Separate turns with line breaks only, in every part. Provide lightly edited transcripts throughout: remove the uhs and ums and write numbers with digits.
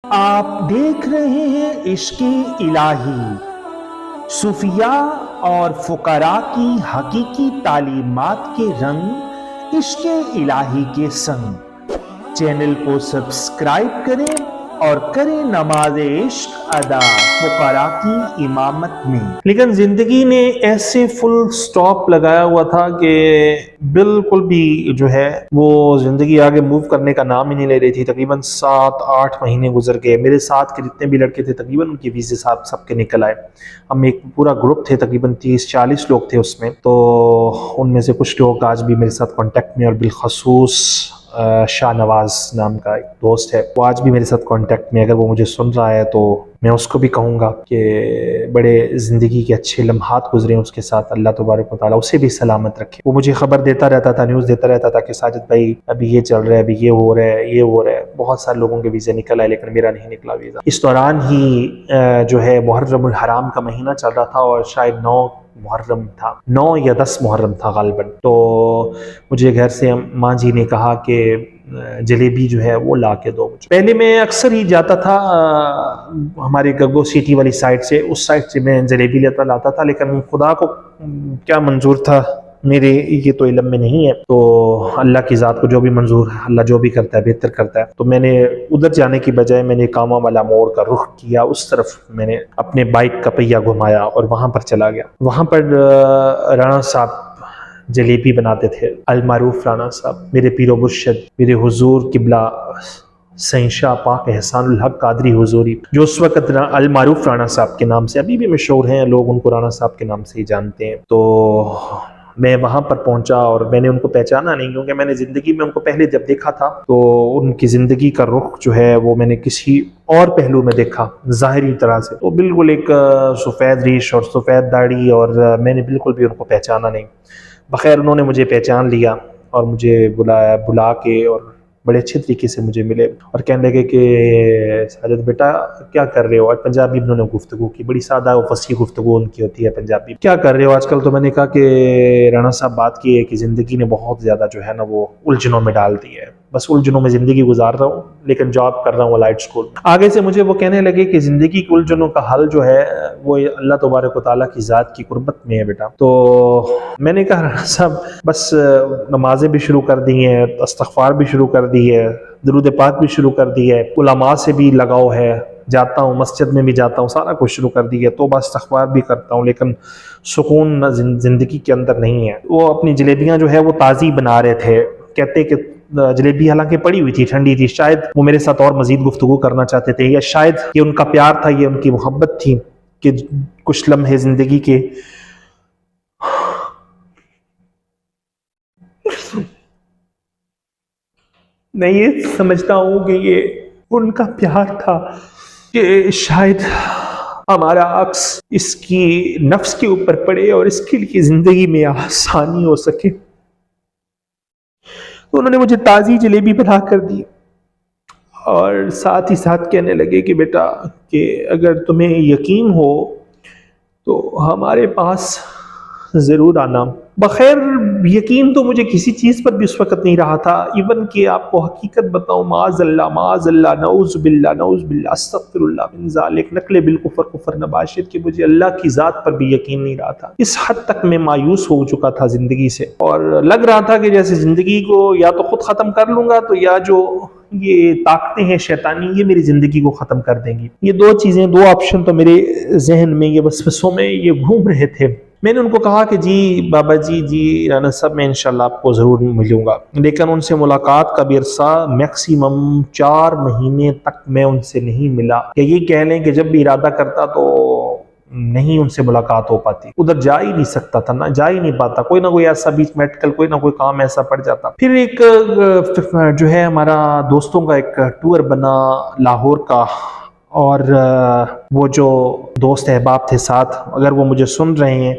आप देख रहे हैं इश्क़ इलाही, सूफिया और फुकरा की हकीकी तालीमात के रंग इश्क़ इलाही के संग। चैनल को सब्सक्राइब करें और करें नमाज इश्क अदा फुकरा की इमामत में। लेकिन जिंदगी ने ऐसे फुल स्टॉप लगाया हुआ था कि बिल्कुल भी जो है वो जिंदगी आगे मूव करने का नाम ही नहीं ले रही थी। तकरीबन 7-8 महीने गुजर गए। मेरे साथ के जितने भी लड़के थे तकरीबन उनके वीजे साहब सबके निकल आए। हम एक पूरा ग्रुप थे, तकरीबन 30-40 लोग थे उसमें। तो उनमें से कुछ लोग आज भी मेरे साथ कांटेक्ट में, और बिलखसूस शाहनवाज नाम का एक दोस्त है, वो आज भी मेरे साथ कांटेक्ट में। अगर वो मुझे सुन रहा है तो मैं उसको भी कहूँगा कि बड़े ज़िंदगी के अच्छे लम्हात गुजरे उसके साथ। अल्लाह तबारक व तआला उसे भी सलामत रखे। वो मुझे खबर देता रहता था, न्यूज़ देता रहता था कि साजिद भाई अभी ये चल रहा है, अभी ये हो रहा है, ये हो रहा है। बहुत सारे लोगों के वीज़े निकल आए लेकिन मेरा नहीं निकला वीज़ा। इस दौरान ही जो है मुहर्रमुल हराम का महीना चल रहा था और शायद 9 मुहर्रम था, 9 या 10 मुहर्रम था गालिबन। तो मुझे घर से माँ जी ने कहा कि जलेबी जो है वो ला के दो मुझे। पहले मैं अक्सर ही जाता था हमारे गगो सिटी वाली साइड से, उस साइड से मैं जलेबी लाता था, लेकिन खुदा को क्या मंजूर था मेरे ये तो इल्म में नहीं है। तो अल्लाह की ज़ात को जो भी मंजूर है, अल्लाह जो भी करता है बेहतर करता है। तो मैंने उधर जाने की बजाय मैंने कामा वाला मोड़ का रुख किया, उस तरफ मैंने अपने बाइक का पहिया घुमाया और वहाँ पर चला गया। वहाँ पर राणा साहब जलेबी बनाते थे, अलमारूफ राणा साहब, मेरे पीरो मुर्शद, मेरे हुजूर किबला सैंशाह पाक एहसानुल हक कादरी हुजूरी, जो उस वक़्त अलमारूफ राणा साहब के नाम से अभी भी मशहूर हैं, लोग उनको राणा साहब के नाम से ही जानते हैं। तो मैं वहाँ पर पहुँचा और मैंने उनको पहचाना नहीं, क्योंकि मैंने ज़िंदगी में उनको पहले जब देखा था तो उनकी ज़िंदगी का रुख जो है वो मैंने किसी और पहलू में देखा ज़ाहिरी तरह से। तो बिल्कुल एक सफ़ेद रीश और सफ़ेद दाढ़ी, और मैंने बिल्कुल भी उनको पहचाना नहीं। बखैर उन्होंने मुझे पहचान लिया और मुझे बुला के और बड़े अच्छे तरीके से मुझे मिले और कहने लगे कि साजिद बेटा क्या कर रहे हो। और पंजाबी में उन्होंने गुफ्तगू की, बड़ी सादा और फसी गुफ्तगू उनकी होती है पंजाबी। क्या कर रहे हो आजकल? तो मैंने कहा कि राणा साहब बात की है कि ज़िंदगी ने बहुत ज़्यादा जो है ना वो उलझनों में डाल दी है, बस उलझनों में ज़िंदगी गुजार रहा हूँ, लेकिन जॉब कर रहा हूँ लाइट स्कूल। आगे से मुझे वो कहने लगे कि ज़िंदगी की उलझनों का हल जो है वो अल्लाह तबारक व तआला की ज़ात की कुर्बत में है बेटा। तो मैंने कहा राणा साहब बस नमाजें भी शुरू कर दी हैं, इस्तग़फ़ार भी शुरू कर दी है, दुरूद पाक भी शुरू कर दी है, उलमा से भी लगाव है, जाता हूँ मस्जिद में भी जाता हूँ, सारा कुछ शुरू कर दी है, तो बस इस्तग़फ़ार भी करता हूँ, लेकिन सुकून ज़िंदगी के अंदर नहीं है। वो अपनी जलेबियाँ जो है वो ताज़ी बना रहे थे। कहते कि जलेबी हालांकि पड़ी हुई थी, ठंडी थी, शायद वो मेरे साथ और मजीद गुफ्तगू करना चाहते थे, या शायद ये उनका प्यार था, ये उनकी मोहब्बत थी कि कुछ लम्हे जिंदगी के मैं ये समझता हूँ कि ये उनका प्यार था कि शायद हमारा अक्स इसकी नफ्स के ऊपर पड़े और इसके लिए जिंदगी में आसानी हो सके। तो उन्होंने मुझे ताज़ी जलेबी बना कर दी और साथ ही साथ कहने लगे कि बेटा कि अगर तुम्हें यकीन हो तो हमारे पास ज़रूर आना। बखैर यकीन तो मुझे किसी चीज़ पर भी उस वक़्त नहीं रहा था। इवन कि आपको हकीकत बताऊँ, माज़अल्लाह नऊज़ुबिल्लाह अस्तग़फ़िरुल्लाह मिन ज़ालिक, नक़्ल बिल कुफ़र कुफ़र नबाशिर, कि मुझे अल्लाह की ज़ात पर भी यकीन नहीं रहा था। इस हद तक मैं मायूस हो चुका था ज़िंदगी से, और लग रहा था कि जैसे ज़िंदगी को या तो ख़ुद ख़त्म कर लूँगा, तो या जो ये ताकतें हैं शैतानी ये मेरी ज़िंदगी को ख़त्म कर देंगी। ये दो चीज़ें, दो ऑप्शन तो मेरे जहन में, ये वसवसों में ये घूम रहे थे। मैंने उनको कहा कि जी बाबा जी राणा साहब मैं इंशाल्लाह आपको ज़रूर मिलूँगा, लेकिन उनसे मुलाकात का भी अरसा मैक्सिमम 4 महीने तक मैं उनसे नहीं मिला। कि ये कह लें कि जब भी इरादा करता तो नहीं उनसे मुलाकात हो पाती, उधर जा ही नहीं सकता था, ना जा ही नहीं पाता, कोई ना कोई ऐसा बीच मेडिकल कोई ना कोई काम ऐसा पड़ जाता। फिर एक जो है हमारा दोस्तों का एक टूर बना लाहौर का, और वो जो दोस्त अहबाब थे साथ, अगर वो मुझे सुन रहे हैं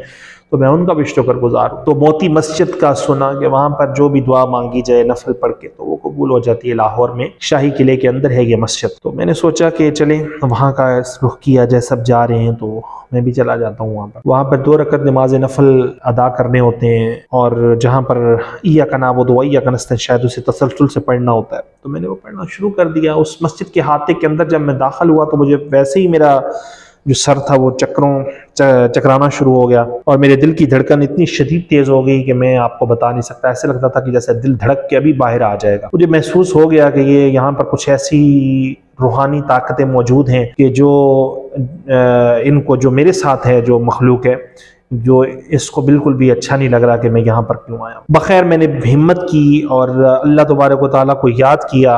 तो मैं उनका भी शुक्रगुजार हूँ। तो मोती मस्जिद का सुना कि वहाँ पर जो भी दुआ मांगी जाए नफल पढ़ के तो वो कबूल हो जाती है। लाहौर में शाही किले के अंदर है ये मस्जिद। तो मैंने सोचा कि चले वहाँ का रुख किया जाए, सब जा रहे हैं तो मैं भी चला जाता हूँ वहाँ पर। वहाँ पर 2 रकत नमाज नफल अदा करने होते हैं और जहाँ पर इय्याका नअबुदु व इय्याका नस्तईन शायद उसे तसलसल से पढ़ना होता है। तो मैंने वो पढ़ना शुरू कर दिया। उस मस्जिद के हाथे के अंदर जब मैं दाखिल हुआ तो मुझे वैसे ही मेरा जो सर था वो चकराना शुरू हो गया और मेरे दिल की धड़कन इतनी शदीद तेज हो गई कि मैं आपको बता नहीं सकता। ऐसे लगता था कि जैसे दिल धड़क के अभी बाहर आ जाएगा। मुझे महसूस हो गया कि ये यहाँ पर कुछ ऐसी रूहानी ताकतें मौजूद हैं कि जो इनको जो मेरे साथ है जो मखलूक है जो इसको बिल्कुल भी अच्छा नहीं लग रहा कि मैं यहाँ पर क्यों आया। बखैर मैंने हिम्मत की और अल्लाह तबारक व तआला को याद किया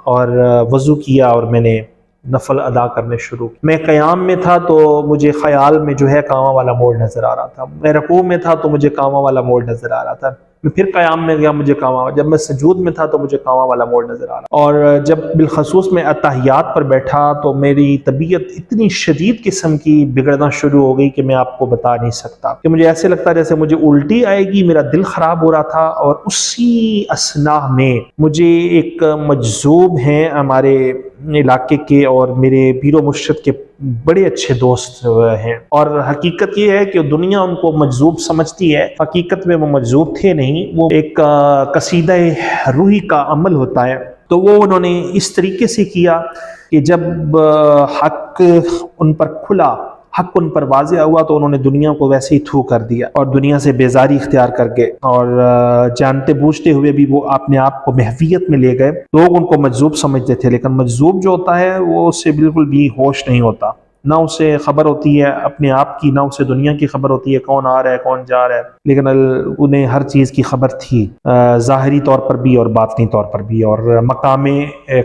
और वज़ू किया और मैंने नफल अदा करने शुरू। मैं क़याम में था तो मुझे ख्याल में जो है कामा वाला मोड़ नज़र आ रहा था। मैं रुकू में था तो मुझे कामा वाला मोड़ नज़र आ रहा था। मैं फिर क़याम में गया, मुझे कामा। जब मैं सजूद में था तो मुझे कामा वाला मोड़ नज़र आ रहा। और जब बिलखसूस में अत्तहियात पर बैठा तो मेरी तबीयत इतनी शदीद किस्म की बिगड़ना शुरू हो गई कि मैं आपको बता नहीं सकता। कि मुझे ऐसे लगता जैसे मुझे उल्टी आएगी, मेरा दिल ख़राब हो रहा था। और उसी असना में मुझे एक मजजूब हैं हमारे इलाके के और मेरे पीरो मुर्शिद के बड़े अच्छे दोस्त हैं। और हकीकत ये है कि दुनिया उनको मजजूब समझती है, हकीकत में वो मजजूब थे नहीं। वो एक कसीदा रूही का अमल होता है। तो वो उन्होंने इस तरीके से किया कि जब हक उन पर खुला, हक उन पर वाज़ेह हुआ तो उन्होंने दुनिया को वैसे ही थू कर दिया और दुनिया से बेजारी इख्तियार कर गए। और जानते बूझते हुए भी वो अपने आप को महवियत में ले गए। लोग उनको मजजूब समझते थे, लेकिन मजजूब जो होता है वो उससे बिल्कुल भी होश नहीं होता। ना उसे खबर होती है अपने आप की, ना उसे दुनिया की खबर होती है कौन आ रहा है कौन जा रहा है। लेकिन उन्हें हर चीज़ की खबर थी, ज़ाहिरी तौर पर भी और बातनी तौर पर भी। और मकामे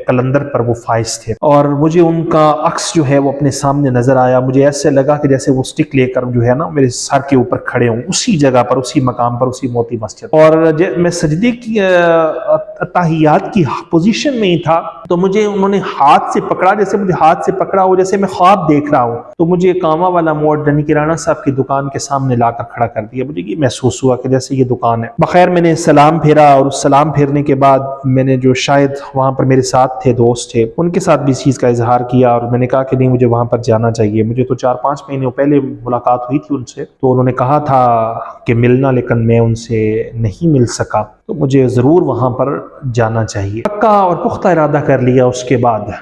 कलंदर पर वो फाइज थे। और मुझे उनका अक्स जो है वो अपने सामने नज़र आया। मुझे ऐसे लगा कि जैसे वो स्टिक लेकर जो है ना मेरे सर के ऊपर खड़े हों, उसी जगह पर, उसी मकाम पर, उसी मोती मस्जिद। और मैं सजदे की अत्तहियात की पोजीशन में ही था तो मुझे उन्होंने हाथ से पकड़ा, जैसे मुझे हाथ से पकड़ा हो जैसे मैं ख्वाब देख रहा हूँ। तो मुझे कामा वाला मोड़ यानी कि राणा साहब की दुकान के सामने लाकर खड़ा कर दिया। मुझे ये महसूस हुआ कि जैसे ये दुकान है। बखैर मैंने सलाम फेरा और उस सलाम फेरने के बाद मैंने जो शायद वहाँ पर मेरे साथ थे, दोस्त थे, उनके साथ भी इस चीज़ का इजहार किया और मैंने कहा कि नहीं मुझे वहाँ पर जाना चाहिए। मुझे तो 4-5 महीने पहले मुलाकात हुई थी उनसे, तो उन्होंने कहा था कि मिलना, लेकिन मैं उनसे नहीं मिल सका। तो मुझे ज़रूर वहाँ पर जाना चाहिए। पक्का और पुख्ता इरादा कर लिया उसके बाद